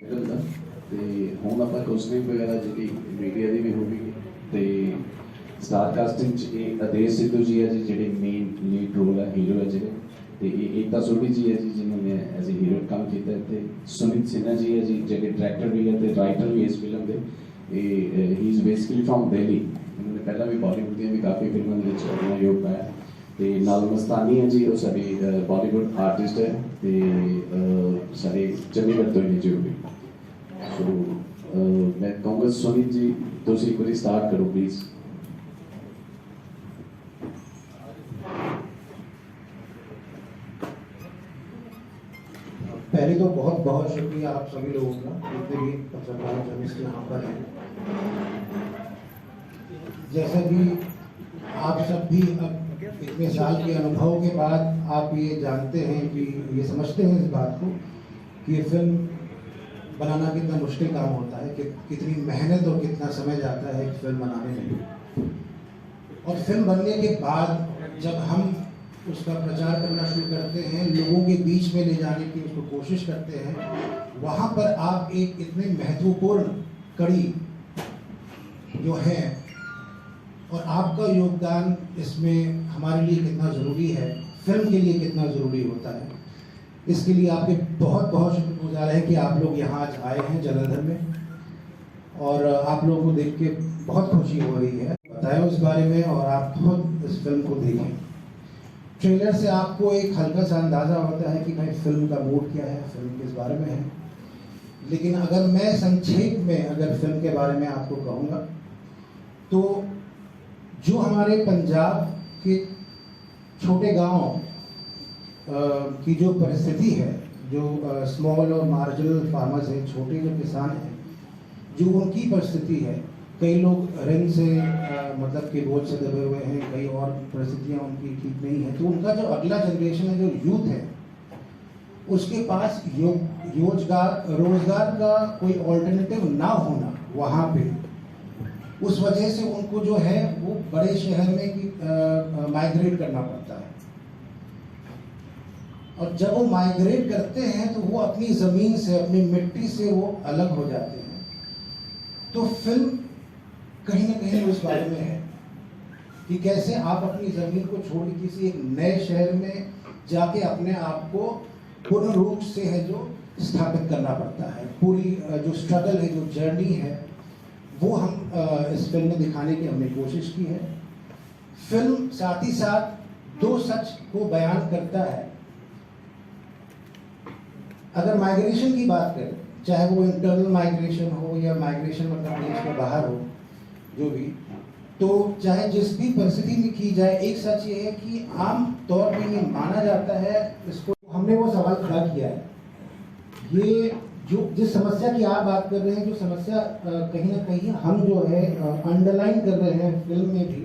ਦਾ ਤੇ ਹੁਣ ਆਪਾਂ ਕਾਸਟਿੰਗ ਵਗੈਰਾ ਜਿਹੜੀ ਮੀਡੀਆ ਦੀ ਵੀ ਹੋਵੇਗੀ ਤੇ ਸਟਾਰ ਕਾਸਟਿੰਗ 'ਚ ਇਹ ਆਦੇਸ਼ ਸਿੱਧੂ ਜੀ ਹੈ ਜੀ ਜਿਹੜੇ ਮੇਨ ਲੀਡ ਰੋਲ ਹੈ ਹੀਰੋ ਹੈ ਜਿਹੜੇ ਤੇ ਇਹ ਏਕਤਾ ਸੋਢੀ ਜੀ ਹੈ ਜੀ ਜਿਨ੍ਹਾਂ ਨੇ ਐਜ਼ ਅ ਹੀਰੋ ਕੰਮ ਕੀਤਾ ਤੇ ਸੁਨੀਤ ਸਿन्हा ਜੀ ਹੈ ਜੀ ਜਿਹੜੇ ਡਾਇਰੈਕਟਰ ਵੀ ਹੈ ਤੇ ਰਾਈਟਰ ਵੀ ਇਸ ਫਿਲਮ ਦੇ ਇਹ he is basically from Delhi ਇਹਨਾਂ ਨੇ ਪਹਿਲਾਂ ਵੀ ਬਾਲੀਵੁੱਡ ਦੀਆਂ ਵੀ ਕਾਫੀ ਫਿਲਮਾਂ ਦੇ ਵਿੱਚ ਆਪਣਾ ਯੋਗ ਪਾਇਆ ਤੇ ਨਾਲ ਮਸਤਾਨੀ ਹੈ ਜੀ ਉਹ ਸਾਡੀ ਬਾਲੀਵੁੱਡ ਆਰਟਿਸਟ ਹੈ ਤੇ ਸਾਡੇ ਚੰਡੀਗੜ੍ਹ ਤੋਂ ਨੇ ਜੀ ਉਹ ਵੀ ਸੋ मैं कहूँगा सुनीत जी दूसरी पूरी स्टार्ट करो प्लीज। पहले तो बहुत बहुत शुक्रिया आप सभी लोगों का जितने भी पत्रकार जर्नलिस्ट यहाँ पर हैं। जैसे कि आप सब भी अब इतने साल के अनुभव के बाद आप ये जानते हैं कि ये समझते हैं इस बात को कि ये फिल्म बनाना कितना मुश्किल काम होता है कि कितनी मेहनत और कितना समय जाता है एक फिल्म बनाने में। और फिल्म बनने के बाद जब हम उसका प्रचार करना शुरू करते हैं, लोगों के बीच में ले जाने की उसको कोशिश करते हैं, वहाँ पर आप एक इतने महत्वपूर्ण कड़ी जो है और आपका योगदान इसमें हमारे लिए कितना ज़रूरी है, फिल्म के लिए कितना ज़रूरी होता है, इसके लिए आपके बहुत बहुत शुक्रगुजार है कि आप लोग यहाँ आज आए हैं जलंधर में और आप लोगों को देख के बहुत खुशी हो रही है। बताएं उस बारे में और आप खुद इस फिल्म को देखें। ट्रेलर से आपको एक हल्का सा अंदाज़ा होता है कि भाई फिल्म का मूड क्या है, फिल्म किस बारे में है। लेकिन अगर मैं संक्षेप में अगर फिल्म के बारे में आपको कहूँगा तो जो हमारे पंजाब के छोटे गाँव की जो परिस्थिति है, जो स्मॉल और मार्जिनल फार्मर्स हैं, छोटे जो किसान हैं, जो उनकी परिस्थिति है, कई लोग ऋण से मतलब के बोझ से दबे हुए हैं, कई और परिस्थितियां उनकी ठीक नहीं है, तो उनका जो अगला जनरेशन है, जो यूथ है, उसके पास रोजगार का कोई ऑल्टरनेटिव ना होना वहाँ पे, उस वजह से उनको जो है वो बड़े शहर में माइग्रेट करना पड़ता है। और जब वो माइग्रेट करते हैं तो वो अपनी ज़मीन से, अपनी मिट्टी से वो अलग हो जाते हैं। तो फिल्म कहीं ना कहीं उस बारे में है कि कैसे आप अपनी ज़मीन को छोड़ किसी एक नए शहर में जाके अपने आप को पूर्ण रूप से है जो स्थापित करना पड़ता है। पूरी जो स्ट्रगल है, जो जर्नी है, वो हम इस फिल्म में दिखाने की हमने कोशिश की है। फिल्म साथ ही साथ दो सच को बयान करता है। अगर माइग्रेशन की बात करें, चाहे वो इंटरनल माइग्रेशन हो या माइग्रेशन मतलब देश के बाहर हो, जो भी, तो चाहे जिस भी परिस्थिति में की जाए, एक सच ये है कि आम तौर पे ये माना जाता है, इसको हमने वो सवाल खड़ा किया है। ये जो जिस समस्या की आप बात कर रहे हैं, जो समस्या कहीं ना कहीं हम जो है अंडरलाइन कर रहे हैं फिल्म में भी,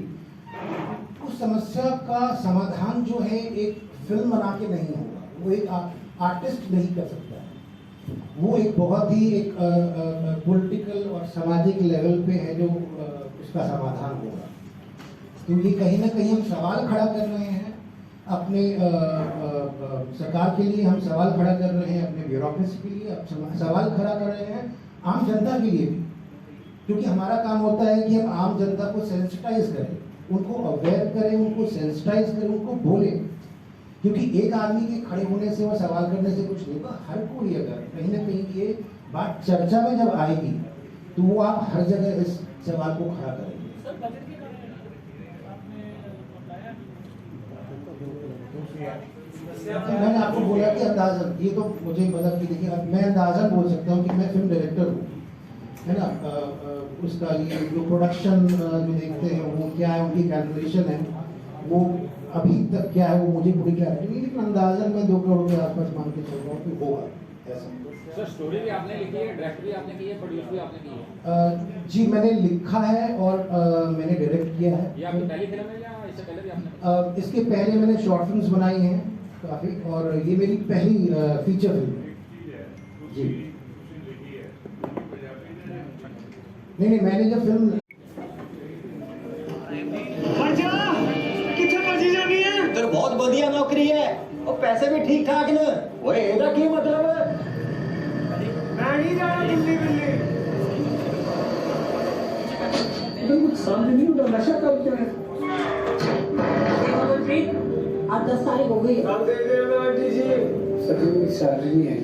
उस समस्या का समाधान जो है एक फिल्म बना के नहीं होगा, वो एक आर्टिस्ट नहीं कर सकता है, वो एक बहुत ही एक पॉलिटिकल और सामाजिक लेवल पे है जो उसका समाधान होगा। तो ये कहीं ना कहीं हम सवाल खड़ा कर रहे हैं अपने सरकार के लिए, हम सवाल खड़ा कर रहे हैं अपने ब्यूरोक्रेसी के लिए, अब सवाल खड़ा कर रहे हैं आम जनता के लिए भी, क्योंकि हमारा काम होता है कि हम आम जनता को सेंसिटाइज करें, उनको अवेयर करें, उनको सेंसिटाइज करें, उनको बोलें, क्योंकि एक आदमी के खड़े होने से और सवाल करने से कुछ नहीं होगा। हर कोई अगर कहीं ना कहीं ये बात चर्चा में जब आएगी तो वो आप हर जगह इस सवाल को खड़ा करेंगे। मैंने आपको बोला कि अंदाजन, ये तो मुझे मतलब कि देखिए मैं अंदाजन बोल सकता हूँ कि मैं फिल्म डायरेक्टर हूँ, है ना। उसका ये जो प्रोडक्शन जो देखते हैं वो क्या है, उनकी कैलकुलेशन है, वो अभी तक क्या है वो मुझे पूरी क्लैरिटी नहीं, लेकिन अंदाजन में 2 करोड़ के आसपास मान के चल रहा हूँ कि होगा ऐसा। सर स्टोरी भी आपने लिखी है, डायरेक्ट भी आपने की है, प्रोड्यूस भी आपने की है? जी मैंने लिखा है और मैंने डायरेक्ट किया है। ये आपकी पहली फिल्म है या इससे पहले भी आपने? इसके पहले मैंने शॉर्ट फिल्म्स बनाई हैं काफ़ी, और ये मेरी पहली फीचर फिल्म है जी। नहीं मैंने जब फिल्म तेरे बहुत बढ़िया नौकरी है और पैसे भी ठीक ठाक ने। ओए एदा की मतलब है? मैं नहीं जाना दिल्ली बिल्ली। कुछ समझ नहीं उठा, नशा कब क्या है? आज 10 तारीख हो गई। कब दे दे आंटी जी? सभी में सैलरी नहीं है।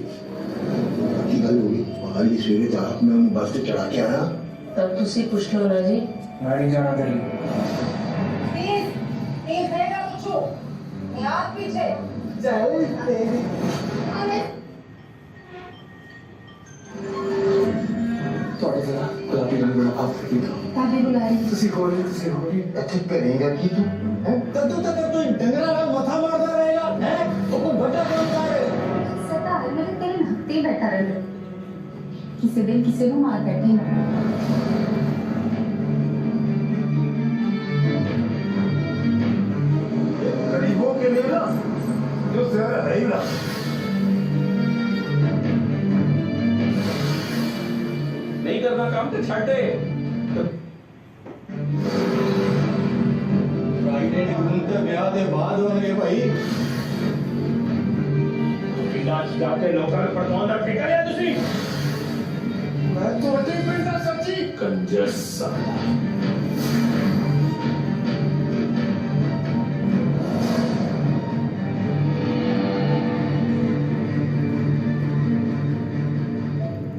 की गल हुई आज सवेरे तो आप मैं बस से चढ़ा के आया तब तुसी पूछ लो ना जी। मैं नहीं जाना कहीं। तेज रहेगा पूछो याद पीछे चल तेरी थोड़ा सा गुलाबी रंग वाला आप काबे बुला रही तुसी खोली अच्छे करेगा की तू हैं तू डंगरा ना मथा मारता रहेगा हैं तो कोई बटा कौन जा रहे सता है मेरे तेरे नखते बैठा रहे किसी दिन किसी को मार बैठे ना गरीबों के लिए ना जो जरा है ही ना नहीं करना काम तो छाटे। फ्राइडे ने घूमते ब्याह दे बाद होने भाई विलास जाके लोकां ਨੂੰ ਪੜਵਾਉਣ ਦਾ ਫਿਕਰ ਹੈ ਤੁਸੀਂ? मैं तो अटे पिंड दा सच्ची कंजर साला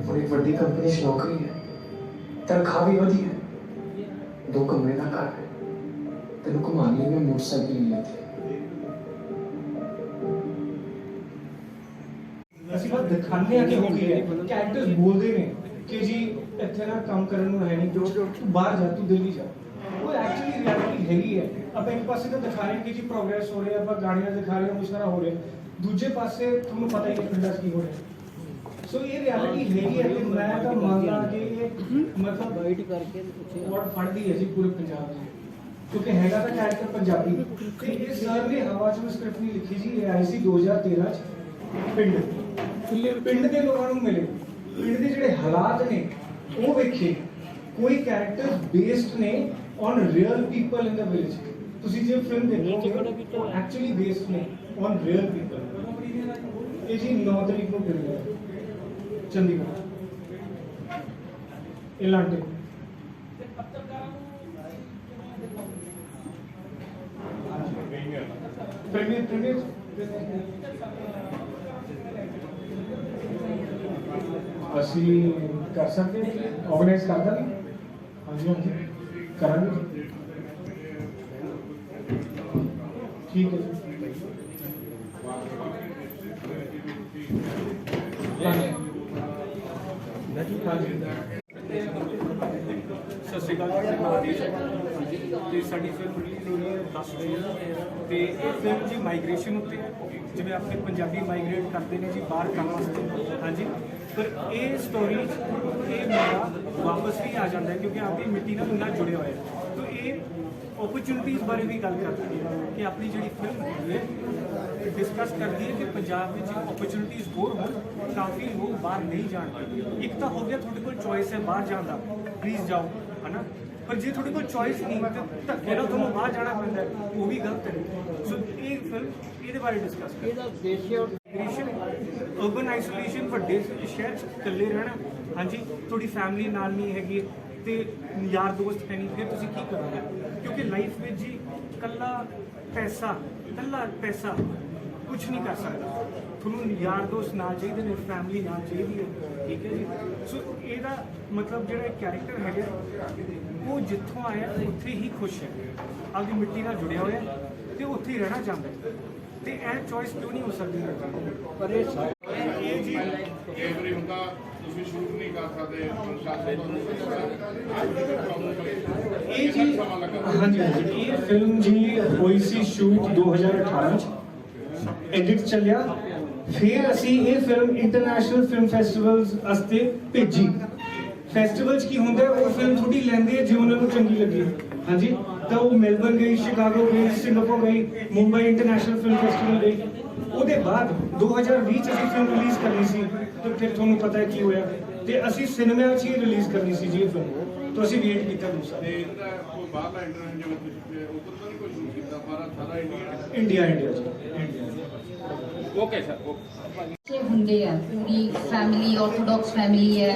बड़ी ਵੱਡੀ ਕੰਪਨੀ 'ਚ ਨੌਕਰੀ ਹੈ ਤਨਖਾਹ ਵੀ ਵਧੀਆ ਹੈ 2 ਕਮਰੇ ਦਾ ਘਰ ਹੈ ਤੈਨੂੰ ਘੁਮਾਉਣ ਲਈ ਮੈਂ ਮੋਟਰਸਾਈਕਲ ਨਹੀਂ ਲੈਤੀ ਅਸੀਂ ਬਸ ਦਿਖਾਉਂਦੇ ਆ ਕਿ ਹੋ ਕੀ ਹੈ ਕੈਰੈਕਟਰਸ ਬੋਲਦੇ ਨੇ ਕਿ ਜੀ ਇੱਥੇ ਨਾ ਕੰਮ ਕਰਨ ਨੂੰ ਹੈ ਨਹੀਂ ਜੋ ਤੂੰ ਬਾਹਰ ਜਾ ਤੂੰ ਦਿੱਲੀ ਜਾ ਉਹ ਐਕਚੁਅਲੀ ਰਿਐਲਿਟੀ ਹੈਗੀ ਹੈ ਆਪਾਂ ਇੱਕ ਪਾਸੇ ਤਾਂ ਦਿਖਾ ਰਹੇ ਹਾਂ ਕਿ ਜੀ ਪ੍ਰੋਗਰੈਸ ਹੋ ਰਿਹਾ ਆਪਾਂ ਗਾੜੀਆਂ ਦਿਖਾ ਰਹੇ ਹਾਂ ਕੁਛ ਸਾਰਾ ਹੋ ਰਿਹਾ ਦੂਜੇ ਪਾਸੇ ਤੁਹਾਨੂੰ ਪਤਾ ਹੀ ਹੈ ਪਿੰਡਾਂ 'ਚ ਕੀ ਹੋ ਰਿਹਾ ਸੋ ਇਹ ਰਿਐਲਿਟੀ ਹੈਗੀ ਹੈ ਤੇ ਮੈਂ ਤਾਂ ਮੰਨਦਾ ਕਿ ਇਹ ਮਤਲਬ ਵਾਈਟ ਕਰਕੇ ਵਰਡ ਫੜਦੀ ਹੈ ਜੀ ਪੂਰੇ ਪੰਜਾਬ 'ਚ ਕਿਉਂਕਿ ਹੈਗਾ ਤਾਂ ਕੈਰੈਕਟਰ ਪੰਜਾਬੀ ਤੇ ਇਹ ਸਰ ਨੇ ਹਵਾ 'ਚ ਸਕ੍ਰਿਪਟ ਨਹੀਂ ਲਿਖੀ ਜੀ ਇਹ ਆਈ ਸੀ 2013 'ਚ ਪਿੰਡ ਦੇ ਲੋਕਾਂ ਨੂੰ ਮਿਲੇ ਪਿੰਡ ਦੇ ਜਿਹੜੇ ਹਾਲਾਤ ਨੇ ਉਹ ਵੇਖੇ ਕੋਈ ਕੈਰੈਕਟਰ ਬੇਸਡ ਨੇ on real people in the village ਤੁਸੀਂ ਜੇ ਫਿਲਮ ਦੇਖੋਗੇ ਉਹ ਐਕਚੁਅਲੀ ਬੇਸਡ ਨੇ ਔਨ ਰੀਅਲ ਪੀਪਲ ਇਹ ਜੀ 9 ਤਰੀਕ ਨੂੰ ਫਿਲਮ ਹੈ ਚੰਡੀਗੜ੍ਹ ਇਲਾਂਟੇ ਪ੍ਰੀਮੀਅਰ ਅਸੀਂ ਕਰ ਸਕਦੇ ਹਾਂ ਆਰਗੇਨਾਈਜ਼ ਕਰ ਦਾਂਗੇ ਹਾਂਜੀ ਹਾਂਜੀ ਕਰਾਂਗੇ ਠੀਕ ਹੈ ਸਤਿ ਸ਼੍ਰੀ ਅਕਾਲ ਜੀ ਮਹਾਦੇਸ਼ ਤੇ ਸਾਡੀ ਫਿਲਮ ਰਿਲੀਜ਼ ਹੋਈ ਹੈ 10 ਤਰੀਕ ਤੇ ਇਹ ਫਿਲਮ ਜੀ ਮਾਈਗ੍ਰੇਸ਼ਨ ਉੱਤੇ ਜਿਵੇਂ ਆਪਣੇ ਪੰਜਾਬੀ ਮਾਈਗ੍ਰੇਟ ਕਰਦੇ ਨੇ ਜੀ ਬਾਹਰ ਕੰਮ ਵਾਸਤੇ ਹਾਂਜੀ ਪਰ ਇਹ ਸਟੋਰੀ ਇਹ ਮੇਰਾ ਵਾਪਸ ਵੀ ਆ ਜਾਂਦਾ ਹੈ ਕਿਉਂਕਿ ਆਪਣੀ ਮਿੱਟੀ ਨਾਲ ਇੰਨਾ ਜੁੜਿਆ ਹੋਇਆ ਹੈ ਤਾਂ ਇਹ ਓਪਰਚੁਨਿਟੀਜ਼ ਬਾਰੇ ਵੀ ਗੱਲ ਕਰਦੀ ਹੈ ਕਿ ਆਪਣੀ ਜਿਹੜੀ ਫਿਲਮ ਹੈਗੀ ਹੈ ਡਿਸਕਸ ਕਰਦੀ ਹੈ ਕਿ ਪੰਜਾਬ ਵਿੱਚ ਓਪਰਚੁਨਿਟੀਜ਼ ਹੋਰ ਹੋਣ ਕਾਫੀ ਲੋਕ ਬਾਹਰ ਨਹੀਂ ਜਾਣ ਪਾਉਂਦੇ ਇੱਕ ਤਾਂ ਹੋ ਗਿਆ ਤੁਹਾਡੇ ਕੋਲ ਚੋਇਸ ਹੈ ਬਾਹਰ ਜਾਣ ਦਾ ਪਲੀਜ਼ ਜਾਓ ਹੈ ਨਾ ਪਰ ਜੇ ਤੁਹਾਡੇ ਕੋਲ ਚੋਇਸ ਨਹੀਂ ਤਾਂ ਧੱਕੇ ਨਾਲ ਤੁਹਾਨੂੰ ਬਾਹਰ ਜਾਣਾ ਪੈਂਦਾ ਉਹ ਵੀ ਗਲਤ ਹੈ ਸੋ ਇਹ ਫਿਲਮ ਇਹਦੇ ਬਾਰੇ ਡਿਸਕਸ ਕਰਦੀ ਇਹਦਾ ਦੇਸ਼ ਅਰਬਨ ਆਈਸੋਲੇਸ਼ਨ ਵੱਡੇ ਸ਼ਹਿਰ 'ਚ ਇਕੱਲੇ ਰਹਿਣਾ ਹਾਂਜੀ ਤੁਹਾਡੀ ਫੈਮਿਲੀ ਨਾਲ ਨਹੀਂ ਹੈਗੀ ਤੇ ਯਾਰ ਦੋਸਤ ਹੈ ਨਹੀਂ ਫਿਰ ਤੁਸੀਂ ਕੀ ਕਰੋਗੇ ਕਿਉਂਕਿ ਲਾਈਫ ਵਿੱਚ ਜੀ ਕੱਲਾ ਪੈਸਾ ਕੁਝ ਨਹੀਂ ਕਰ ਸਕਦਾ ਤੁਹਾਨੂੰ ਯਾਰ ਦੋਸਤ ਨਾਲ ਚਾਹੀਦੇ ਨੇ ਫੈਮਿਲੀ ਨਾਲ ਚਾਹੀਦੀ ਹੈ ਠੀਕ ਹੈ ਜੀ ਸੋ ਇਹਦਾ ਮਤਲਬ ਜਿਹੜਾ ਕੈਰੈਕਟਰ ਹੈਗਾ ਉਹ ਜਿੱਥੋਂ ਆਇਆ ਉੱਥੇ ਹੀ ਖੁਸ਼ ਹੈ ਆਪਦੀ ਮਿੱਟੀ ਨਾਲ ਜੁੜਿਆ ਹੋਇਆ ਤੇ ਉੱਥੇ ਹੀ ਰਹਿਣਾ ਚਾਹੁੰਦਾ ਹੈ ਤੇ ਇਹ ਚੋਇਸ ਕਿਉਂ ਨਹੀਂ ਹੋ ਸਕਦੀ ਪਰ ਇਹ ਜੀ ਇਹ ਵਾਰੀ ਹੁੰਦਾ ਤੁਸੀਂ ਸ਼ੂਟ ਨਹੀਂ ਕਰ ਸਕਦੇ ਇਹ ਜੀ ਹਾਂਜੀ ਇਹ ਫਿਲਮ ਜੀ ਹੋਈ ਸੀ ਸ਼ੂਟ 2018 ਚ ਐਡਿਟ ਚੱਲਿਆ ਫਿਰ ਅਸੀਂ ਇਹ ਫਿਲਮ ਇੰਟਰਨੈਸ਼ਨਲ ਫਿਲਮ ਫੈਸਟੀਵਲਸ ਵਾਸਤੇ ਭੇਜੀ ਫੈਸਟੀਵਲਸ ਕੀ ਹੁੰਦਾ ਉਹ ਫਿਲਮ ਥੋੜੀ ਲੈਂਦੇ ਆ ਜੇ ਉਹਨਾਂ ਨੂੰ ਚੰਗੀ ਲੱਗੀ ਹਾਂਜੀ ਤਾਂ ਉਹ ਮੈਲਬਰਨ ਗਈ ਸ਼ਿਕਾਗੋ ਗਈ ਸਿੰਗਾਪੁਰ ਗਈ ਮੁੰਬਈ ਇੰਟਰਨੈਸ਼ਨਲ ਫਿਲਮ ਫੈਸਟੀਵਲ ਗਈ ਉਹਦੇ ਬਾਅਦ 2020 ਚ ਅਸੀਂ ਫਿਲਮ ਰਿਲੀਜ਼ ਕਰਨੀ ਸੀ ਤੇ ਫਿਰ ਤੁਹਾਨੂੰ ਪਤਾ ਹੈ ਕੀ ਹੋਇਆ ਤੇ ਅਸੀਂ ਸਿਨੇਮਾ 'ਚ ਹੀ ਰਿਲੀਜ਼ ਕਰਨੀ ਸੀ ਜੀ ਇਹ ਫਿਲਮ ਤਾਂ ਅਸੀਂ ਵੇਟ ਕੀਤਾ ਦੂਸਰਾ ਤੇ ਇਹਦਾ ਕੋਈ ਬਾਹਰਲਾ ਇੰਟਰਨੈਸ਼ਨਲ ਜਿਵੇਂ ਤੁਸੀਂ ਉੱਧਰ ਤਾਂ ਨਹੀਂ ਕੋਈ ਸ਼ੂਟ ਕੀਤਾ ਸਾਰਾ ਇੰਡੀਆ ਇੰਡੀਆ 'ਚ ਇੰਡੀਆ ओके सर ਬੱਚੇ ਹੁੰਦੇ ਆ ਪੂਰੀ ਫੈਮਿਲੀ ਆਰਥੋਡਾਕਸ ਫੈਮਿਲੀ ਹੈ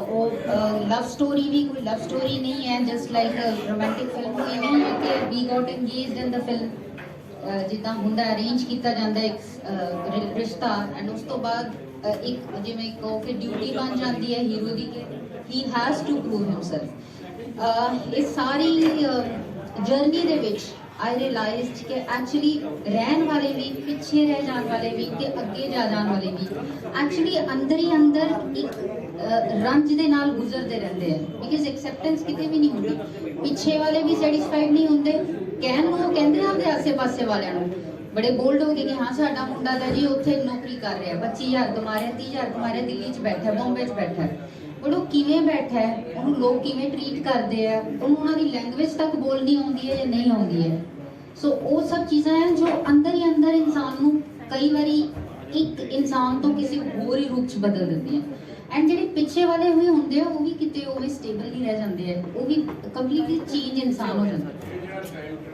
ਉਹ ਲਵ ਸਟੋਰੀ ਵੀ ਕੋਈ ਲਵ ਸਟੋਰੀ ਨਹੀਂ ਹੈ ਜਸਟ ਲਾਈਕ ਰੋਮਾਂਟਿਕ ਫਿਲਮ ਕੋਈ ਨਹੀਂ ਹੈ ਕਿ ਵੀ ਗੋਟ ਇੰਗੇਜਡ ਇਨ ਦ ਫਿਲਮ ਜਿੱਦਾਂ ਹੁੰਦਾ ਅਰੇਂਜ ਕੀਤਾ ਜਾਂਦਾ ਇੱਕ ਰਿਸ਼ਤਾ ਐਂਡ ਉਸ ਤੋਂ ਬਾਅਦ ਇੱਕ ਜਿਵੇਂ ਕਹੋ ਕਿ ਡਿਊਟੀ ਬਣ ਜਾਂਦੀ ਹੈ ਹੀਰੋ ਦੀ ਕਿ he has to prove himself ਇਸ ਸਾਰੀ ਜਰਨੀ ਦੇ ਵਿੱਚ I realized ਕਿ actually ਰਹਿਣ ਵਾਲੇ ਵੀ ਪਿੱਛੇ ਰਹਿ ਜਾਣ ਵਾਲੇ ਵੀ ਤੇ ਅੱਗੇ ਜਾ ਜਾਣ ਵਾਲੇ ਵੀ actually ਅੰਦਰ ਹੀ ਅੰਦਰ ਇੱਕ ਰੰਜ ਦੇ ਨਾਲ ਗੁਜ਼ਰਦੇ ਰਹਿੰਦੇ ਆ ਬਿਕਾਜ਼ ਐਕਸੈਪਟੈਂਸ ਕਿਤੇ ਵੀ ਨਹੀਂ ਹੁੰਦੀ ਪਿੱਛੇ ਵਾਲੇ ਵੀ ਸੈਟੀਸਫਾਈਡ ਨਹੀਂ ਹੁੰਦੇ ਕਹਿਣ ਨੂੰ ਉਹ ਕਹਿੰਦੇ ਆ ਆਪਦੇ ਆਸੇ-ਪਾਸੇ ਵਾਲਿਆਂ ਨੂੰ ਬੜੇ ਬੋਲਡ ਹੋ ਗਏ ਕਿ ਹਾਂ ਸਾਡਾ ਮੁੰਡਾ ਤਾਂ ਜੀ ਉੱਥੇ ਨੌਕਰੀ ਕਰ ਰਿਹਾ 25000 ਕਮਾ ਰਿਹਾ 30000 ਕਮਾ ਰਿਹਾ ਦਿੱਲੀ 'ਚ ਬੈਠਾ ਬੰਬੇ 'ਚ ਬੈਠਾ ਪਰ ਉਹ ਕਿਵੇਂ ਬੈਠਾ ਹੈ ਉਹਨੂੰ ਲੋਕ ਕਿਵੇਂ ਟਰੀਟ ਕਰਦੇ ਆ ਉਹਨੂੰ ਉਹਨਾਂ ਦੀ ਲੈਂਗੁਏਜ ਤੱਕ ਬੋਲਣੀ ਆਉਂਦੀ ਹੈ ਜਾਂ ਨਹੀਂ ਆਉਂਦੀ ਹੈ ਸੋ ਉਹ ਸਭ ਚੀਜ਼ਾਂ ਹੈ ਜੋ ਅੰਦਰ ਹੀ ਅੰਦਰ ਇਨਸਾਨ ਨੂੰ ਕਈ ਵਾਰੀ ਇੱਕ ਇਨਸਾਨ ਤੋਂ ਕਿਸੇ ਹੋਰ ਹੀ ਰੂਪ 'ਚ ਬਦਲ ਦਿੰਦੀਆਂ ਐਂਡ ਜਿਹੜੇ ਪਿੱਛੇ ਵਾਲੇ ਹੋਏ ਹੁੰਦੇ ਆ ਉਹ ਵੀ ਕਿਤੇ ਉਹ ਵੀ ਸਟੇਬਲ ਨਹੀਂ ਰਹਿ ਜਾਂਦੇ ਆ ਉਹ ਵੀ ਕੰਪਲੀਟਲੀ ਚੇਂਜ ਇਨਸਾਨ ਹੋ ਜਾਂਦੇ